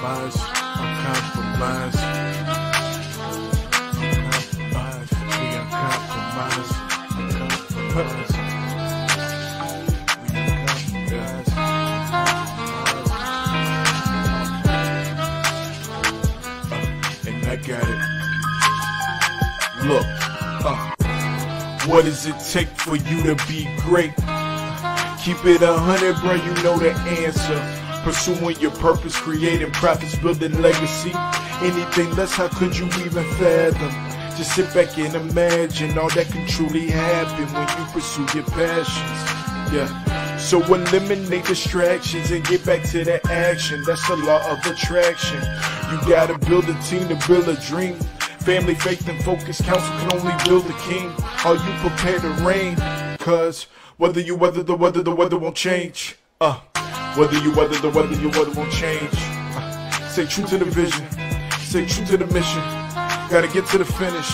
Uncompromised. We uncompromised. And I got it. Look, what does it take for you to be great? Keep it 100, bro, you know the answer. Pursuing your purpose, creating profits, building legacy. Anything less, how could you even fathom? Just sit back and imagine all that can truly happen when you pursue your passions. Yeah. So eliminate distractions and get back to that action. That's the law of attraction. You gotta build a team to build a dream. Family, faith, and focus. Counsel can only build a king. Are you prepared to reign? Cause whether you weather the weather won't change. Whether you weather the weather won't change. Stay true to the vision. Stay true to the mission. Gotta get to the finish.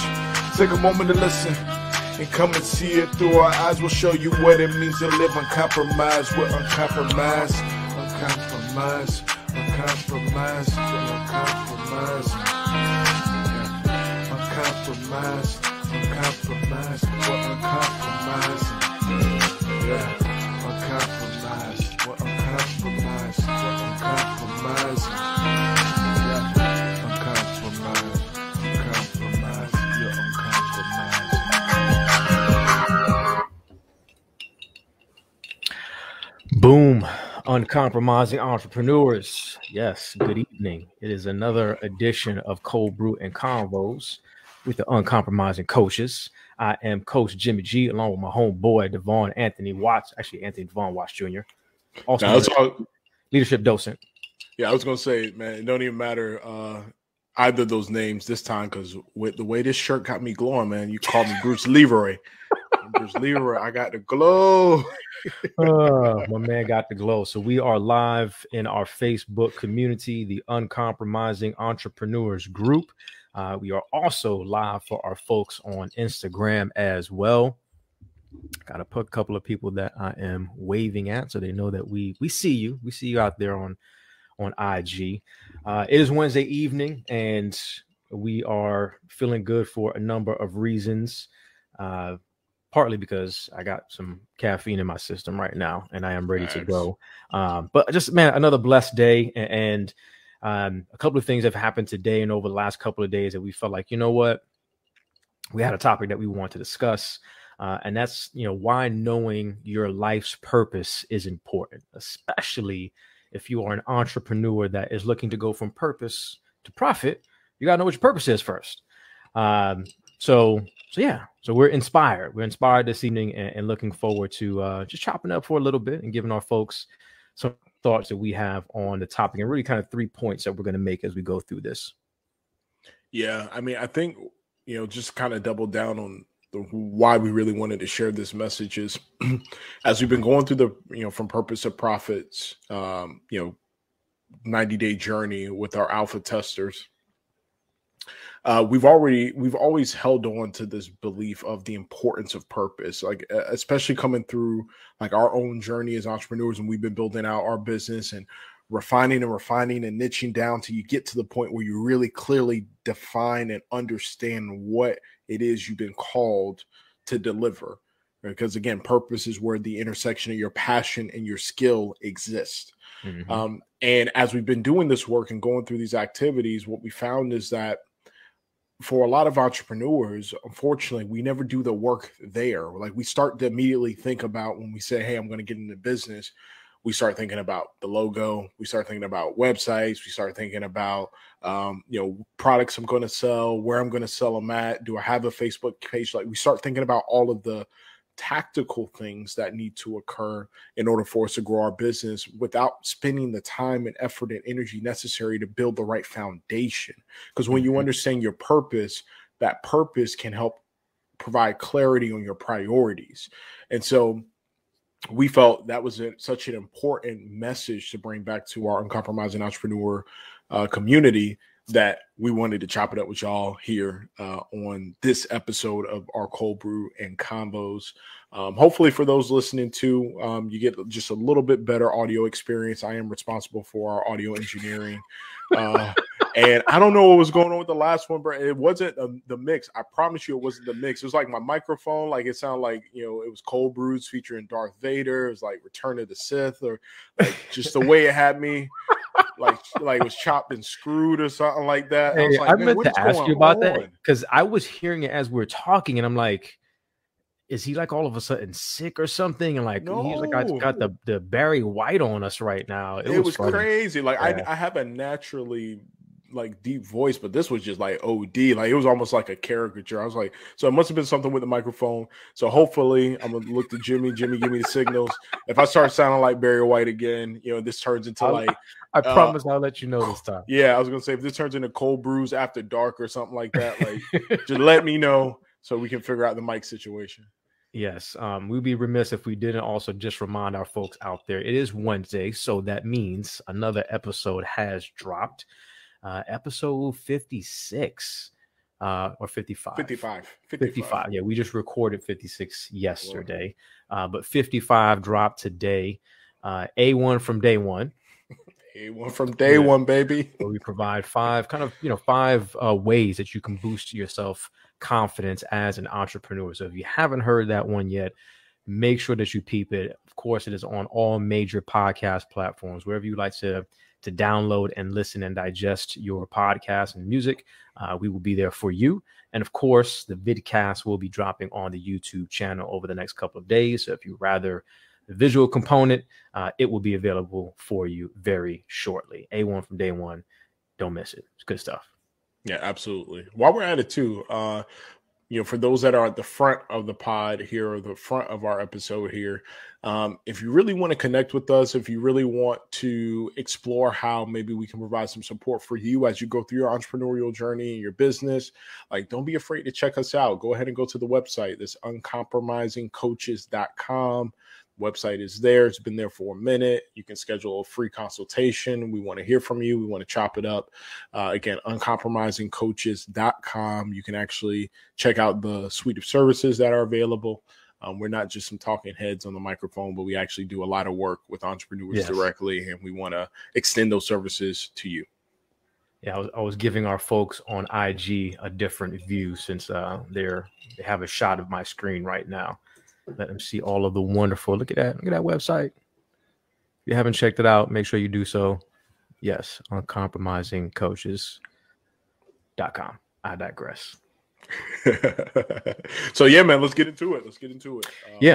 Take a moment to listen and come and see it through our eyes. We'll show you what it means to live uncompromised. We're uncompromised. Uncompromised. Uncompromised. Uncompromised. Uncompromised. Uncompromised. We're uncompromised. Yeah. Uncompromised. We're uncompromised. We're uncompromised. Yeah. Uncompromised. Uncompromised. You're uncompromised. Boom. Uncompromising entrepreneurs. Yes, good evening. It is another edition of Cold Brew and Convos with the Uncompromising Coaches. I am Coach Jimmy G, along with my homeboy, Devon Anthony Watts. Actually, Anthony Devon Watts Jr. Also, leadership docent. Yeah, I was going to say, man, it don't even matter either of those names this time, because with the way this shirt got me glowing, man, you called me Bruce Leroy. Bruce Leroy, I got the glow. My man got the glow. So we are live in our Facebook community, the Uncompromising Entrepreneurs group. We are also live for our folks on Instagram as well. Got to put a couple of people that I am waving at so they know that we see you. We see you out there on IG. It is Wednesday evening, and we are feeling good for a number of reasons. Partly because I got some caffeine in my system right now, and I am ready to go. But just, man, another blessed day, and a couple of things have happened today and over the last couple of days that we felt like, you know what, we had a topic that we want to discuss, and that's, why knowing your life's purpose is important, especially if you are an entrepreneur that is looking to go from purpose to profit. You gotta know what your purpose is first. So we're inspired. We're inspired this evening and looking forward to just chopping up for a little bit and giving our folks some thoughts that we have on the topic, and really kind of 3 points that we're going to make as we go through this. Yeah, I mean, I think, just kind of double down on why we really wanted to share this message is as we've been going through the, from purpose to profits, 90-day journey with our alpha testers. We've always held on to this belief of the importance of purpose, like especially coming through like our own journey as entrepreneurs, and we've been building out our business and refining and niching down till you get to the point where you really clearly define and understand what it is you've been called to deliver. Because again, purpose is where the intersection of your passion and your skill exist. Mm-hmm. And as we've been doing this work and going through these activities, what we found is that for a lot of entrepreneurs, unfortunately, we never do the work there. Like we start to immediately think about when we say, hey, I'm going to get into business, we start thinking about the logo. We start thinking about websites. We start thinking about, products I'm going to sell, where I'm going to sell them at. Do I have a Facebook page? Like we start thinking about all of the tactical things that need to occur in order for us to grow our business without spending the time and effort and energy necessary to build the right foundation. Because when you understand your purpose, that purpose can help provide clarity on your priorities. And so we felt that was such an important message to bring back to our Uncompromising Entrepreneur community, that we wanted to chop it up with y'all here on this episode of our Cold Brew and Convos. Hopefully for those listening to, you get just a little bit better audio experience. I am responsible for our audio engineering. And I don't know what was going on with the last one, but it wasn't the mix. I promise you it wasn't the mix. It was like my microphone. Like it sounded like, it was Cold Brews featuring Darth Vader. It was like Return of the Sith, or like just the way it had me. Like it was chopped and screwed or something like that. Hey, I was like, I meant to ask you about that on? because I was hearing it as we were talking, and I'm like, is he like all of a sudden sick or something? And like he's like, I got the Barry White on us right now. It was crazy. Like I have a naturally like deep voice, but this was just like OD. Like it was almost like a caricature. I was like, so it must have been something with the microphone. So hopefully I'm gonna look to Jimmy, give me the signals. If I start sounding like Barry White again, this turns into I promise I'll let you know this time. Yeah, I was gonna say if this turns into Cold Brews After Dark or something like that, like just let me know so we can figure out the mic situation. Yes, we'd be remiss if we didn't also just remind our folks out there. It is Wednesday, so that means another episode has dropped. Episode 56 or 55. 55. Yeah, we just recorded 56 yesterday, but 55 dropped today. A1 from day one. A1 from day one, baby. Where we provide five ways that you can boost yourself confidence as an entrepreneur. So if you haven't heard that one yet, make sure that you peep it. Of course, it is on all major podcast platforms, wherever you like to download and listen and digest your podcast and music. We will be there for you. And of course, the vidcast will be dropping on the YouTube channel over the next couple of days. So if you rather the visual component, it will be available for you very shortly. A1 from day one. Don't miss it. It's good stuff. Yeah, absolutely. While we're at it too, for those that are at the front of the pod here, or the front of our episode here, if you really want to connect with us, if you really want to explore how maybe we can provide some support for you as you go through your entrepreneurial journey and your business, like don't be afraid to check us out. Go ahead and go to the website. This uncompromisingcoaches.com. Website is there. It's been there for a minute. You can schedule a free consultation. We want to hear from you. We want to chop it up. Again, uncompromisingcoaches.com. You can actually check out the suite of services that are available. We're not just some talking heads on the microphone, but we actually do a lot of work with entrepreneurs directly, and we want to extend those services to you. Yeah, I was giving our folks on IG a different view since they have a shot of my screen right now. Let them see all of the wonderful. Look at that website. If you haven't checked it out, make sure you do so. Yes, uncompromisingcoaches.com. I digress. So yeah, man, let's get into it.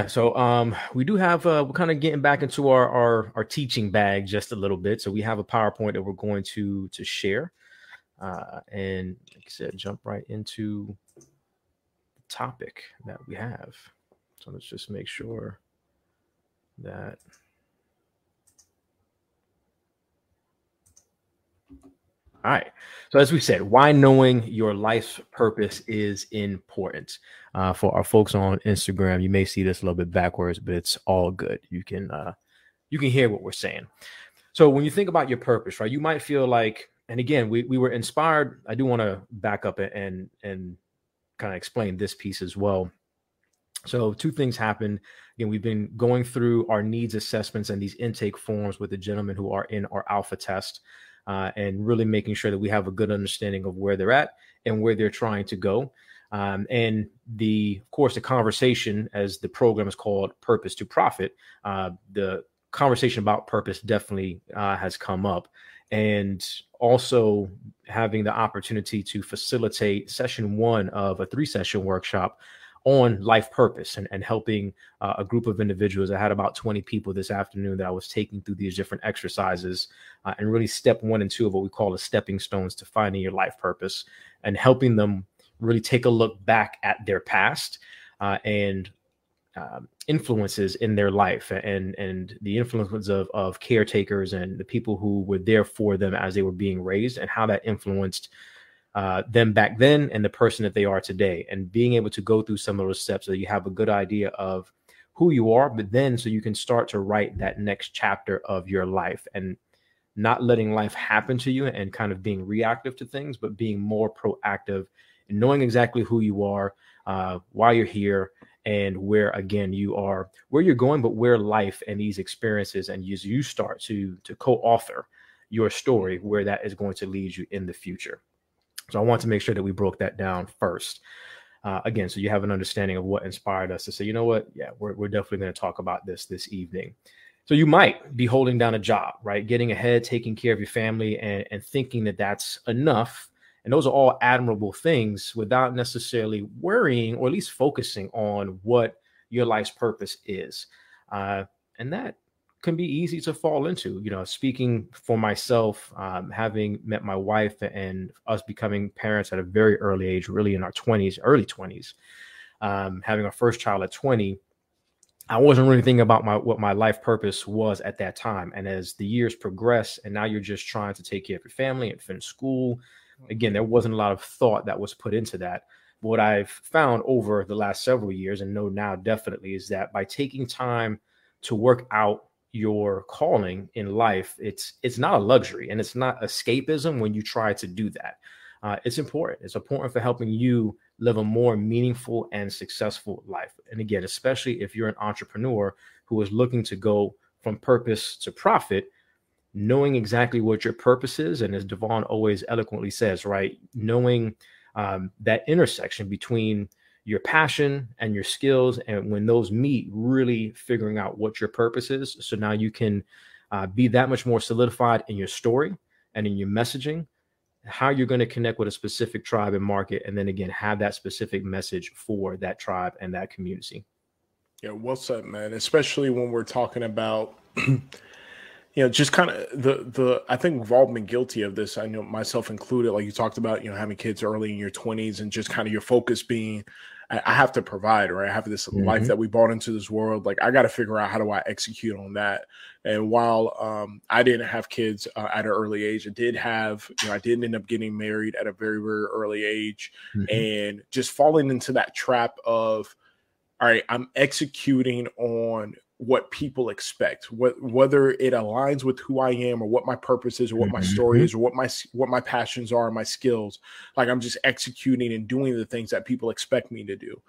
So we do have we're kind of getting back into our teaching bag just a little bit. So we have a PowerPoint that we're going to share. And like I said, jump right into the topic that we have. So let's just make sure that all right. So as we said, why knowing your life's purpose is important. For our folks on Instagram, you may see this a little bit backwards, but it's all good. You can hear what we're saying. So when you think about your purpose, right, you might feel like, and again, we were inspired. I do want to back up and kind of explain this piece as well. So two things happened. Again, we've been going through our needs assessments and these intake forms with the gentlemen who are in our alpha test, and really making sure that we have a good understanding of where they're at and where they're trying to go. And of course, the conversation, as the program is called Purpose to Profit, the conversation about purpose definitely has come up. And also having the opportunity to facilitate session 1 of a 3-session workshop on life purpose and helping a group of individuals. I had about 20 people this afternoon that I was taking through these different exercises and really step 1 and 2 of what we call the stepping stones to finding your life purpose, and helping them really take a look back at their past and influences in their life and the influence of caretakers and the people who were there for them as they were being raised, and how that influenced them back then and the person that they are today, and being able to go through some of those steps so you have a good idea of who you are, but then so you can start to write that next chapter of your life. And not letting life happen to you and kind of being reactive to things, but being more proactive and knowing exactly who you are, why you're here, and where, again, you are, where you're going, but where life and these experiences, and you start to co-author your story, where that is going to lead you in the future. So I want to make sure that we broke that down first. Again, so you have an understanding of what inspired us to say, you know what, yeah, we're definitely going to talk about this evening. So you might be holding down a job, right? Getting ahead, taking care of your family, and thinking that that's enough. And those are all admirable things without necessarily worrying, or at least focusing on what your life's purpose is. And that can be easy to fall into. Speaking for myself, having met my wife and us becoming parents at a very early age, really in our 20s, early 20s, having our first child at 20, I wasn't really thinking about what my life purpose was at that time. And as the years progress, and now you're just trying to take care of your family and finish school, again, there wasn't a lot of thought that was put into that. What I've found over the last several years, and know now definitely, is that by taking time to work out your calling in life, it's not a luxury, and it's not escapism when you try to do that. It's important. It's important for helping you live a more meaningful and successful life. And again, especially if you're an entrepreneur who is looking to go from purpose to profit, knowing exactly what your purpose is, and as Devon always eloquently says, right, knowing that intersection between your passion and your skills, and when those meet, really figuring out what your purpose is. So now you can be that much more solidified in your story and in your messaging, how you're going to connect with a specific tribe and market, and then again, have that specific message for that tribe and that community. Yeah, well said, man. Especially when we're talking about, just kind of I think we've all been guilty of this. I know myself included. Like you talked about, having kids early in your 20s, and just kind of your focus being, I have to provide, right? I have this life that we brought into this world. Like, I got to figure out how do I execute on that. And while I didn't have kids at an early age, I did have, I did end up getting married at a very, very early age, and just falling into that trap of, all right, I'm executing on what people expect, whether it aligns with who I am, or what my purpose is, or what my story is, or what my passions are, my skills. Like, I'm just executing and doing the things that people expect me to do.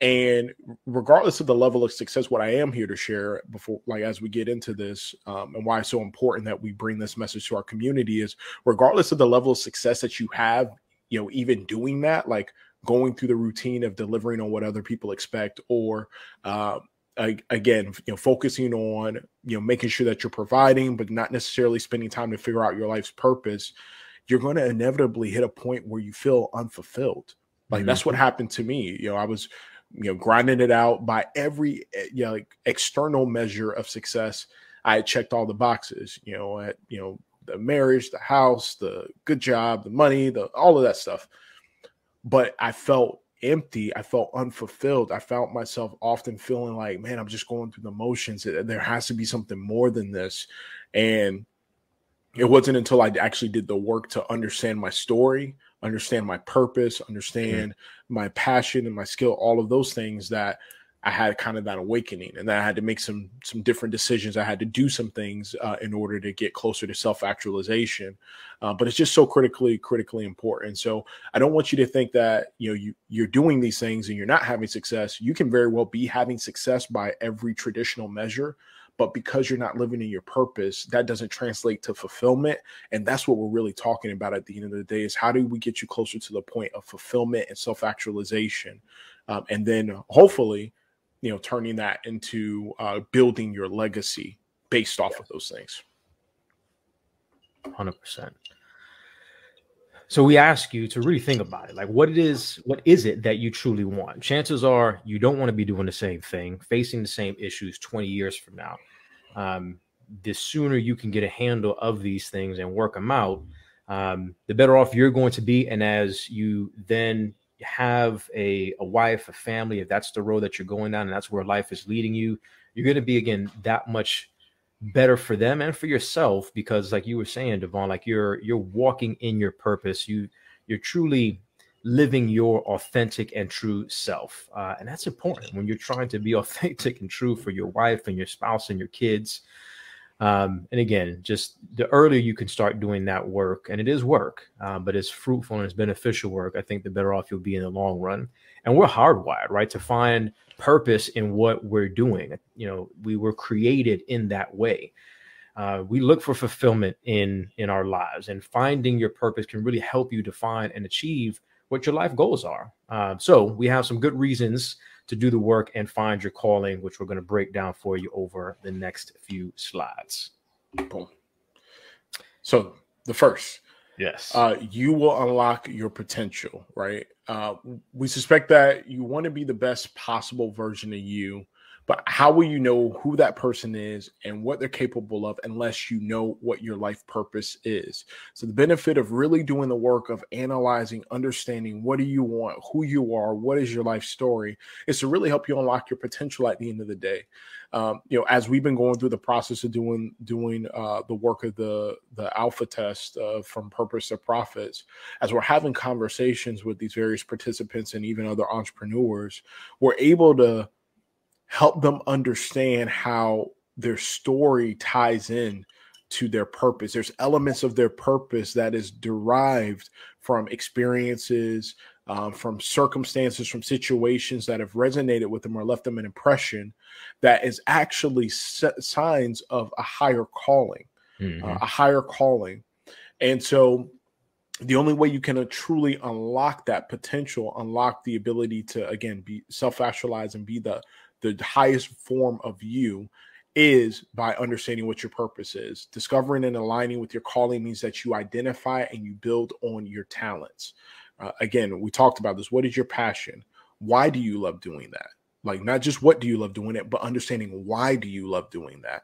And regardless of the level of success, what I am here to share before, like, as we get into this, and why it's so important that we bring this message to our community, is regardless of the level of success that you have, even doing that, like going through the routine of delivering on what other people expect, or, again, focusing on, making sure that you're providing, but not necessarily spending time to figure out your life's purpose, you're going to inevitably hit a point where you feel unfulfilled. Like, that's what happened to me. I was, grinding it out by every, like, external measure of success. I had checked all the boxes, at, the marriage, the house, the good job, the money, all of that stuff. But I felt empty. I felt unfulfilled. I found myself often feeling like, man, I'm just going through the motions. There has to be something more than this. And it wasn't until I actually did the work to understand my story, understand my purpose, understand my passion and my skill, all of those things, that I had kind of that awakening, and then I had to make some different decisions. I had to do some things in order to get closer to self-actualization. But it's just so critically important. So I don't want you to think that, you're doing these things and you're not having success. You can very well be having success by every traditional measure, but because you're not living in your purpose, that doesn't translate to fulfillment. And that's what we're really talking about at the end of the day, is how do we get you closer to the point of fulfillment and self-actualization? And then hopefully, turning that into building your legacy based off of those things. 100%. So we ask you to really think about it. Like, what is it that you truly want? Chances are you don't want to be doing the same thing, facing the same issues 20 years from now. The sooner you can get a handle of these things and work them out, the better off you're going to be. And as you then have a wife, a family, if that's the road that you're going down and that's where life is leading you, you're going to be, again, that much better for them and for yourself, because like you were saying, Devon, like you're walking in your purpose. You're truly living your authentic and true self. And that's important when you're trying to be authentic and true for your wife and your spouse and your kids. And again, just the earlier you can start doing that work, and it is work, but it's fruitful and it's beneficial work, I think the better off you'll be in the long run. And we're hardwired, right, to find purpose in what we're doing. We were created in that way. We look for fulfillment in our lives, and finding your purpose can really help you define and achieve what your life goals are. So we have some good reasons to do the work and find your calling, which we're going to break down for you over the next few slides. Boom. So the first, yes, you will unlock your potential, right? We suspect that you want to be the best possible version of you, but how will you know who that person is and what they're capable of unless you know what your life purpose is? So the benefit of really doing the work of analyzing, understanding what do you want, who you are, what is your life story, is to really help you unlock your potential at the end of the day. As we've been going through the process of doing the work of the alpha test from purpose to profits, as we're having conversations with these various participants and even other entrepreneurs, we're able to help them understand how their story ties in to their purpose. There's elements of their purpose that is derived from experiences, from circumstances, from situations that have resonated with them or left them an impression that is actually signs of a higher calling, a higher calling. And so the only way you can truly unlock that potential, unlock the ability to, again, be self-actualized and be the highest form of you, is by understanding what your purpose is. Discovering and aligning with your calling means that you identify and you build on your talents. Again, we talked about this. What is your passion? Why do you love doing that? Like, not just what do you love doing it, but understanding why do you love doing that?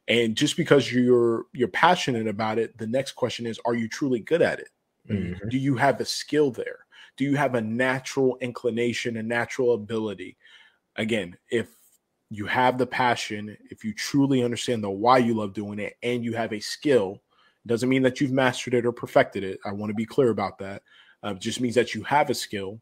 And just because you're passionate about it, the next question is, are you truly good at it? Mm-hmm. Do you have a skill there? Do you have a natural inclination, a natural ability? Again, if you have the passion, if you truly understand the why you love doing it, and you have a skill, doesn't mean that you've mastered it or perfected it. I want to be clear about that. It just means that you have a skill.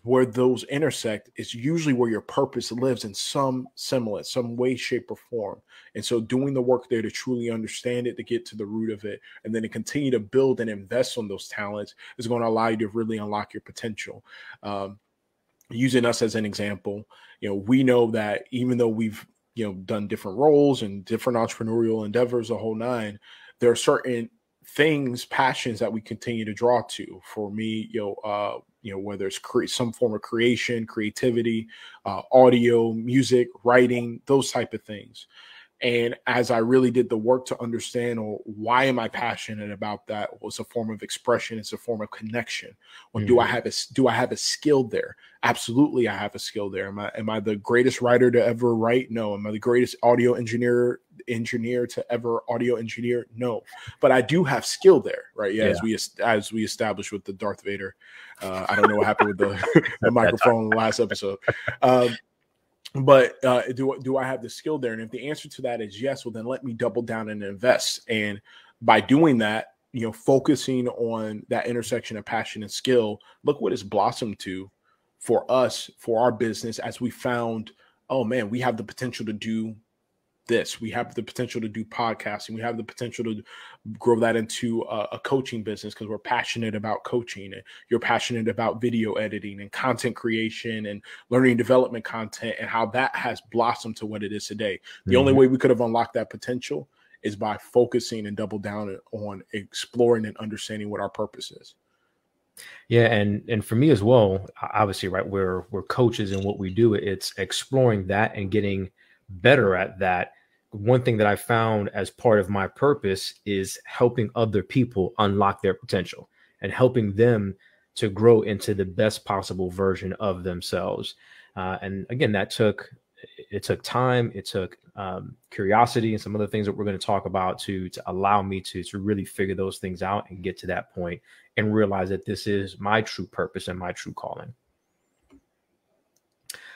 Where those intersect is usually where your purpose lives in some semblance, some way, shape, or form. And so doing the work there to truly understand it, to get to the root of it, and then to continue to build and invest on those talents is going to allow you to really unlock your potential. Using us as an example, we know that even though we've, done different roles and different entrepreneurial endeavors, the whole nine, there are certain things, passions that we continue to draw to. For me, whether it's some form of creation, creativity, audio, music, writing, those type of things. And as I really did the work to understand, why am I passionate about that? Well, it's a form of expression. It's a form of connection. Well, do I have a skill there? Absolutely, I have a skill there. Am I the greatest writer to ever write? No. Am I the greatest audio engineer to ever audio engineer? No. But I do have skill there, right? Yeah. As we established with the Darth Vader. I don't know what happened with the microphone in the last episode. But do I have the skill there? And if the answer to that is yes, well, then let me double down and invest. And by doing that, focusing on that intersection of passion and skill, look what it's blossomed to for us, for our business, as we found, oh man, we have the potential to do this. We have the potential to do podcasting. We have the potential to grow that into a coaching business because we're passionate about coaching, and you're passionate about video editing and content creation and learning and development content, and how that has blossomed to what it is today. The only way we could have unlocked that potential is by focusing and double down on exploring and understanding what our purpose is. Yeah. And for me as well, obviously, right, we're coaches in what we do. It's exploring that and getting better at that. One thing that I found as part of my purpose is helping other people unlock their potential and helping them to grow into the best possible version of themselves. And again, it took time, it took curiosity and some other things that we're going to talk about to allow me to really figure those things out and get to that point and realize that this is my true purpose and my true calling.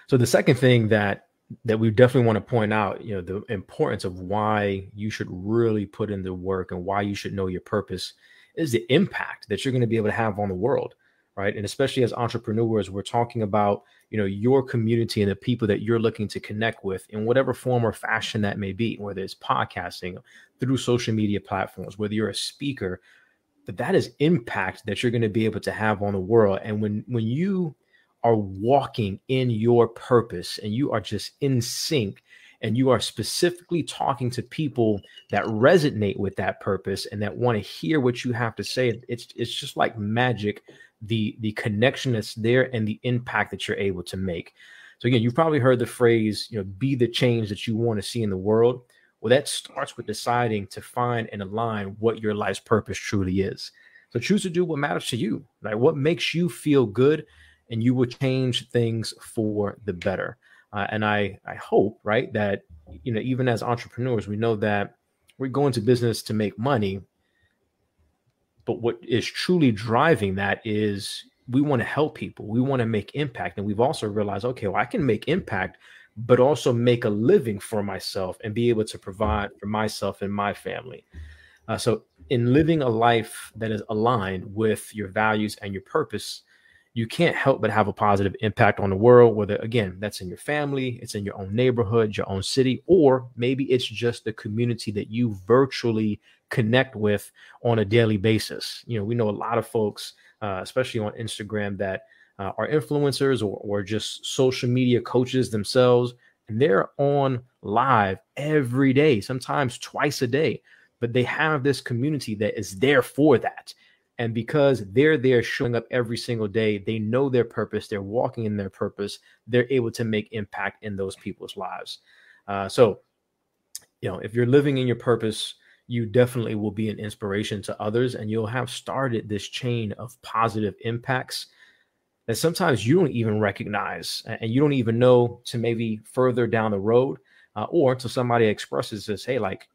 So the second thing that we definitely want to point out, the importance of why you should really put in the work and why you should know your purpose is the impact that you're going to be able to have on the world. right? And especially as entrepreneurs, we're talking about, your community and the people that you're looking to connect with in whatever form or fashion that may be, whether it's podcasting, through social media platforms, whether you're a speaker, but that is impact that you're going to be able to have on the world. And when you are walking in your purpose and you are just in sync and you are specifically talking to people that resonate with that purpose and that want to hear what you have to say, it's just like magic, the connection that's there and the impact that you're able to make. So again, you've probably heard the phrase, be the change that you want to see in the world. Well, that starts with deciding to find and align what your life's purpose truly is. So choose to do what matters to you, like what makes you feel good, and you will change things for the better. And I hope, right, that, even as entrepreneurs, we know that we're going to business to make money. But what is truly driving that is we want to help people. We want to make impact. And we've also realized, okay, well, I can make impact, but also make a living for myself and be able to provide for myself and my family. So in living a life that is aligned with your values and your purpose, you can't help but have a positive impact on the world, whether, again, that's in your family, it's in your own neighborhood, your own city, or maybe it's just the community that you virtually connect with on a daily basis. We know a lot of folks, especially on Instagram, that are influencers or just social media coaches themselves, and they're on live every day, sometimes twice a day, but they have this community that is there for that. And because they're there showing up every single day, they know their purpose, they're walking in their purpose, they're able to make impact in those people's lives. So if you're living in your purpose, you definitely will be an inspiration to others, and you'll have started this chain of positive impacts that sometimes you don't even recognize, and you don't even know to maybe further down the road, or until somebody expresses this, hey, like,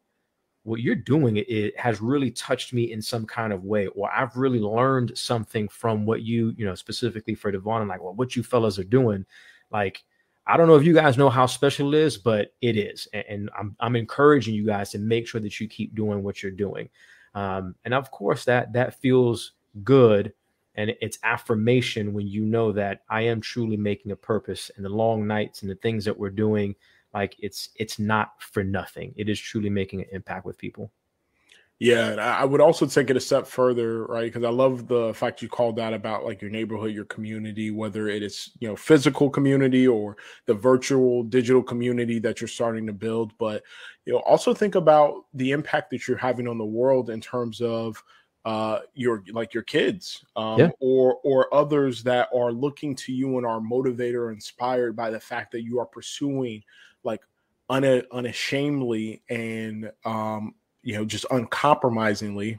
what you're doing, it has really touched me in some kind of way, or I've really learned something from what you, specifically for Devon, and like, well, what you fellas are doing. Like, I don't know if you guys know how special it is, but it is. And I'm encouraging you guys to make sure that you keep doing what you're doing. And of course that feels good. And it's affirmation when you know that I am truly making a purpose, and the long nights and the things that we're doing, like it's not for nothing. It is truly making an impact with people. Yeah, and I would also take it a step further, right? Because I love the fact you called that about like your neighborhood, your community, whether it is, physical community or the virtual digital community that you're starting to build. But, also think about the impact that you're having on the world in terms of your kids or others that are looking to you and are motivated or inspired by the fact that you are pursuing like unashamedly and just uncompromisingly,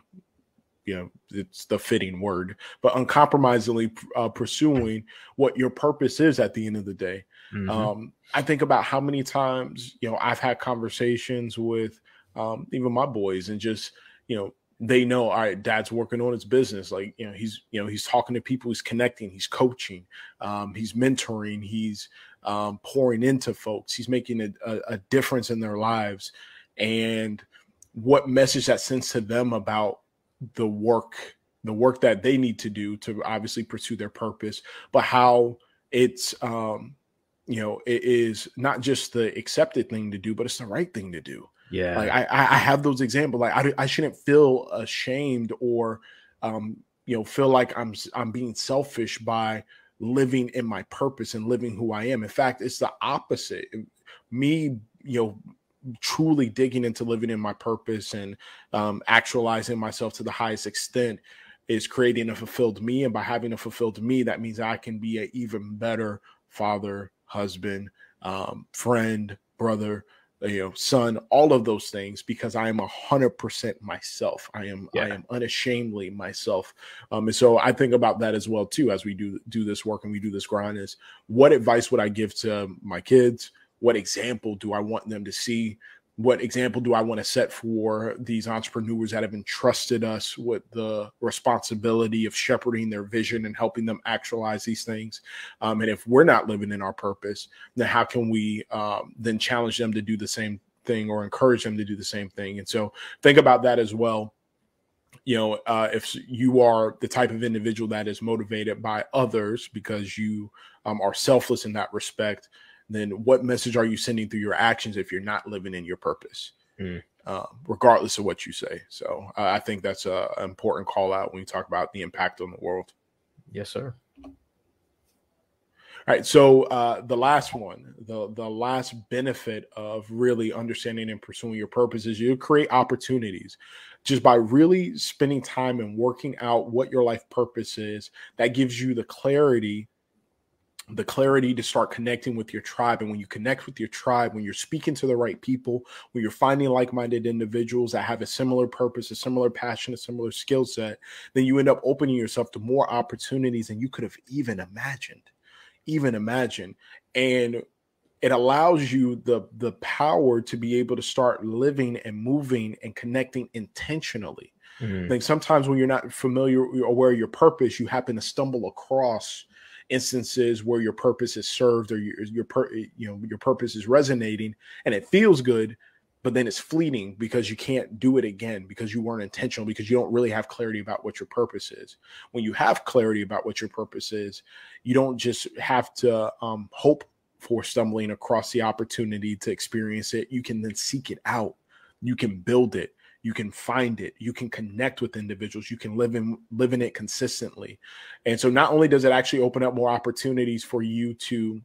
it's the fitting word, but uncompromisingly pursuing what your purpose is at the end of the day. Mm-hmm. I think about how many times, I've had conversations with even my boys, and just, they know, all right, dad's working on his business. Like, he's talking to people, he's connecting, he's coaching, he's mentoring, he's pouring into folks, he's making a difference in their lives. And what message that sends to them about the work that they need to do to obviously pursue their purpose, but how it's, it is not just the accepted thing to do, but it's the right thing to do. Yeah. Like I have those examples. Like I shouldn't feel ashamed or, feel like I'm being selfish by living in my purpose and living who I am. In fact, it's the opposite. Me, truly digging into living in my purpose and actualizing myself to the highest extent is creating a fulfilled me. And by having a fulfilled me, that means I can be an even better father, husband, friend, brother, son, all of those things, because I am 100% myself. I am unashamedly myself. And so I think about that as well too, as we do this work and we do this grind, is what advice would I give to my kids? What example do I want them to see? What example do I want to set for these entrepreneurs that have entrusted us with the responsibility of shepherding their vision and helping them actualize these things? And if we're not living in our purpose, then how can we then challenge them to do the same thing or encourage them to do the same thing? And so think about that as well. if you are the type of individual that is motivated by others because you are selfless in that respect, then what message are you sending through your actions if you're not living in your purpose, regardless of what you say? So I think that's an important call out when you talk about the impact on the world. Yes, sir. All right. So the last one, the last benefit of really understanding and pursuing your purpose is you create opportunities just by really spending time and working out what your life purpose is. That gives you the clarity to start connecting with your tribe. And when you connect with your tribe, when you're speaking to the right people, when you're finding like-minded individuals that have a similar purpose, a similar passion, a similar skill set, then you end up opening yourself to more opportunities than you could have even imagined. And it allows you the power to be able to start living and moving and connecting intentionally. I think sometimes when you're not familiar or aware of your purpose, you happen to stumble across instances where your purpose is served or your purpose is resonating and it feels good, but then it's fleeting because you can't do it again because you weren't intentional, because you don't really have clarity about what your purpose is. When you have clarity about what your purpose is, you don't just have to hope for stumbling across the opportunity to experience it. You can then seek it out. You can build it. You can find it. You can connect with individuals. You can live in it consistently. And so not only does it actually open up more opportunities for you to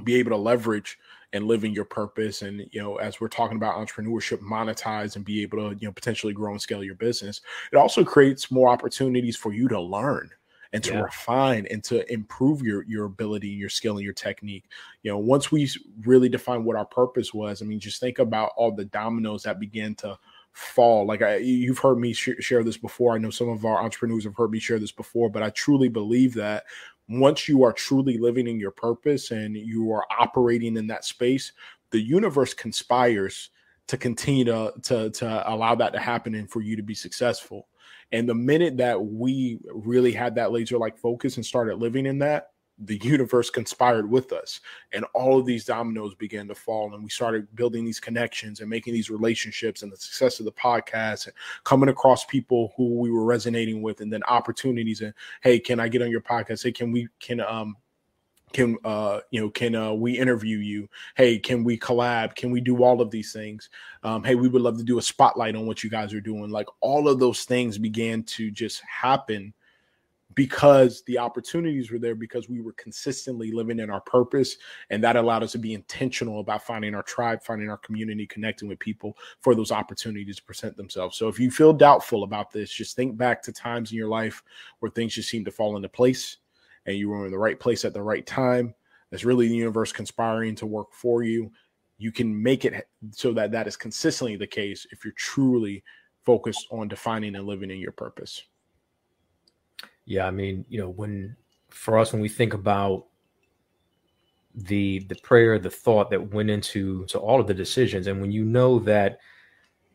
be able to leverage and live in your purpose, and as we're talking about entrepreneurship, monetize and be able to potentially grow and scale your business, it also creates more opportunities for you to learn and to refine and to improve your ability, your skill, and your technique. Once we really define what our purpose was, I mean, just think about all the dominoes that began to fall. Like you've heard me share this before. I know some of our entrepreneurs have heard me share this before, but I truly believe that once you are truly living in your purpose and you are operating in that space, the universe conspires to continue to allow that to happen and for you to be successful. And the minute that we really had that laser-like focus and started living in that, the universe conspired with us, and all of these dominoes began to fall, and we started building these connections and making these relationships, and the success of the podcast and coming across people who we were resonating with, and then opportunities. And hey, can I get on your podcast? Hey, can we interview you? Hey, can we collab? Can we do all of these things? Hey, we would love to do a spotlight on what you guys are doing. Like all of those things began to just happen because the opportunities were there, because we were consistently living in our purpose. And that allowed us to be intentional about finding our tribe, finding our community, connecting with people for those opportunities to present themselves. So if you feel doubtful about this, just think back to times in your life where things just seemed to fall into place and you were in the right place at the right time. That's really the universe conspiring to work for you. You can make it so that that is consistently the case if you're truly focused on defining and living in your purpose. Yeah, I mean, when we think about the prayer, the thought that went into all of the decisions, and when that,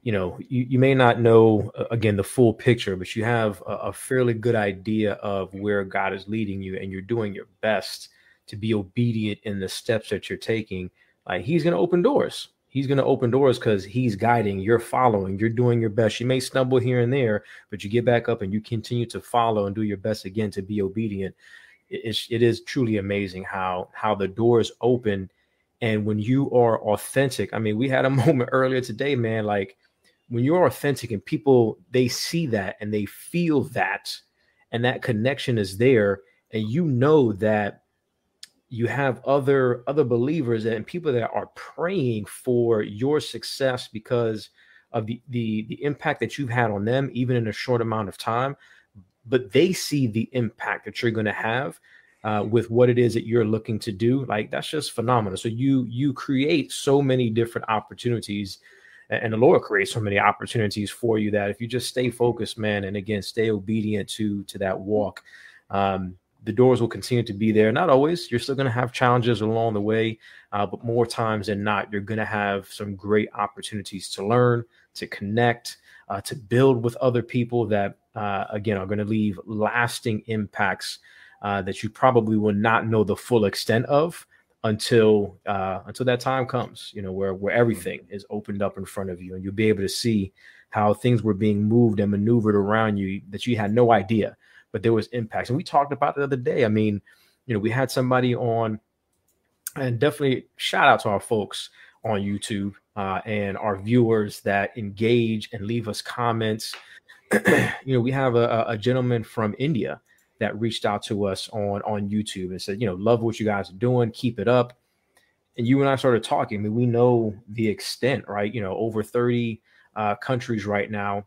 you may not know, again, the full picture, but you have a fairly good idea of where God is leading you, and you're doing your best to be obedient in the steps that you're taking. Like he's going to open doors. He's going to open doors because he's guiding, you're following, you're doing your best. You may stumble here and there, but you get back up and you continue to follow and do your best again to be obedient. It is truly amazing how the doors open. And when you are authentic, I mean, we had a moment earlier today, man, like when you're authentic and people, they see that and they feel that, and that connection is there. And that you have other believers and people that are praying for your success because of the impact that you've had on them, even in a short amount of time. But they see the impact that you're going to have with what it is that you're looking to do. Like that's just phenomenal. So you create so many different opportunities, and the Lord creates so many opportunities for you that if you just stay focused, man, and again, stay obedient to that walk, the doors will continue to be there. Not always. You're still going to have challenges along the way, but more times than not, you're going to have some great opportunities to learn, to connect, to build with other people that, again, are going to leave lasting impacts that you probably will not know the full extent of until that time comes, you know, where everything is opened up in front of you, and you'll be able to see how things were being moved and maneuvered around you that you had no idea, but there was impacts. And we talked about it the other day. I mean, you know, we had somebody on, and definitely shout out to our folks on YouTube and our viewers that engage and leave us comments. You know, we have a gentleman from India that reached out to us on YouTube and said, you know, love what you guys are doing. Keep it up. And you and I started talking. I mean, we know the extent, right? You know, over 30 countries right now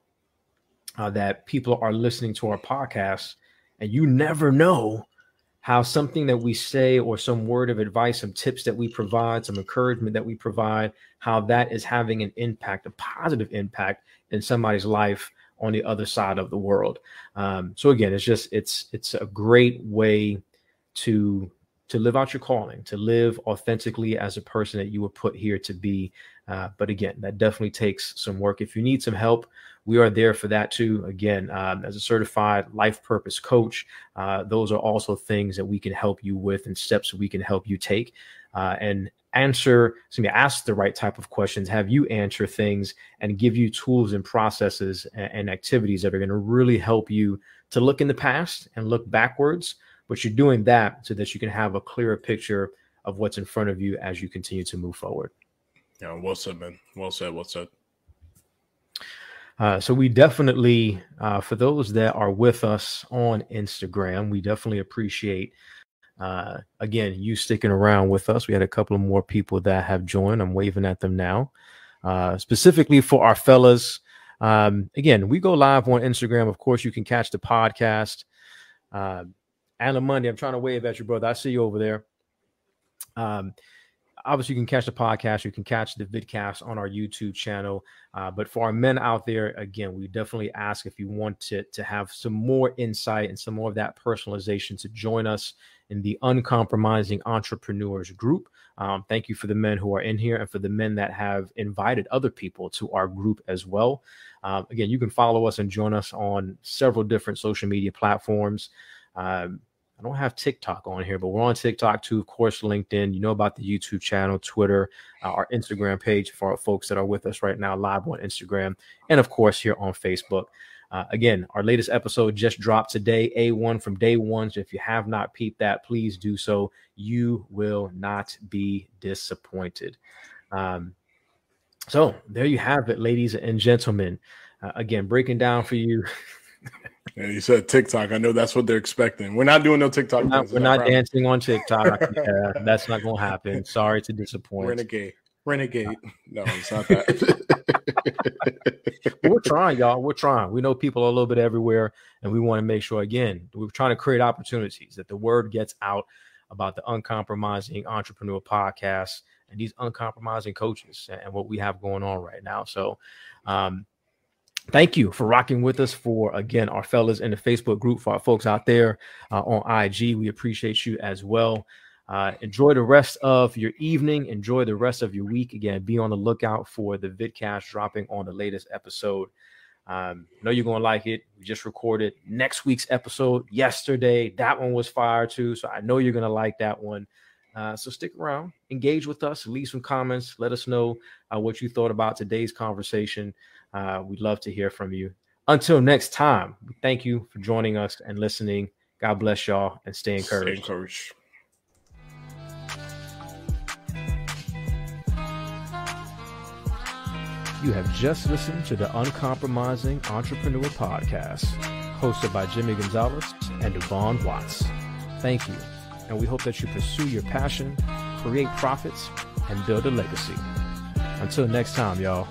that people are listening to our podcast. And you never know how something that we say, or some word of advice, some tips that we provide, some encouragement that we provide, how that is having an impact, a positive impact in somebody's life on the other side of the world. So again, it's a great way to live out your calling, to live authentically as a person that you were put here to be. But again, that definitely takes some work. If you need some help, we are there for that too. Again, as a certified life purpose coach, those are also things that we can help you with, and steps we can help you take and ask the right type of questions, have you answer things, and give you tools and processes and activities that are going to really help you to look in the past and look backwards. But you're doing that so that you can have a clearer picture of what's in front of you as you continue to move forward. Yeah, well said, man. Well said. Well said. So we definitely, for those that are with us on Instagram, we definitely appreciate, again, you sticking around with us. We had a couple of more people that have joined. I'm waving at them now. Specifically for our fellas, again, we go live on Instagram. Of course, you can catch the podcast. Alan Monday, I'm trying to wave at you, brother. I see you over there. Obviously, you can catch the podcast. You can catch the vidcast on our YouTube channel. But for our men out there, again, we definitely ask, if you want to have some more insight and some more of that personalization, to join us in the Uncompromising Entrepreneurs group. Thank you for the men who are in here, and for the men that have invited other people to our group as well. Again, you can follow us and join us on several different social media platforms. I don't have TikTok on here, but we're on TikTok too. Of course, LinkedIn, you know about the YouTube channel, Twitter, our Instagram page for our folks that are with us right now live on Instagram, and of course here on Facebook. Again, our latest episode just dropped today, A1 from day one. So if you have not peeped that, please do so. You will not be disappointed. So there you have it, ladies and gentlemen. Again, breaking down for you. And you said TikTok. I know that's what they're expecting. We're not doing no TikTok. We're not dancing on TikTok. That's not going to happen. Sorry to disappoint. Renegade. No, it's not that. We're trying, y'all. We're trying. We know people are a little bit everywhere, and we want to make sure, again, we're trying to create opportunities that the word gets out about the Uncompromising Entrepreneur podcast and these uncompromising coaches and what we have going on right now. So, thank you for rocking with us. For, again, our fellas in the Facebook group, for our folks out there on IG, we appreciate you as well. Enjoy the rest of your evening. Enjoy the rest of your week. Again, be on the lookout for the vidcast dropping on the latest episode. Know you're going to like it. We just recorded next week's episode yesterday. That one was fire too. So I know you're going to like that one. So stick around, engage with us, leave some comments. Let us know what you thought about today's conversation. We'd love to hear from you. Until next time, thank you for joining us and listening. God bless y'all, and stay encouraged. Stay encouraged. You have just listened to the Uncompromising Entrepreneur Podcast, hosted by Jimmy Gonzalez and Devon Watts. Thank you, and we hope that you pursue your passion, create profits, and build a legacy. Until next time, y'all.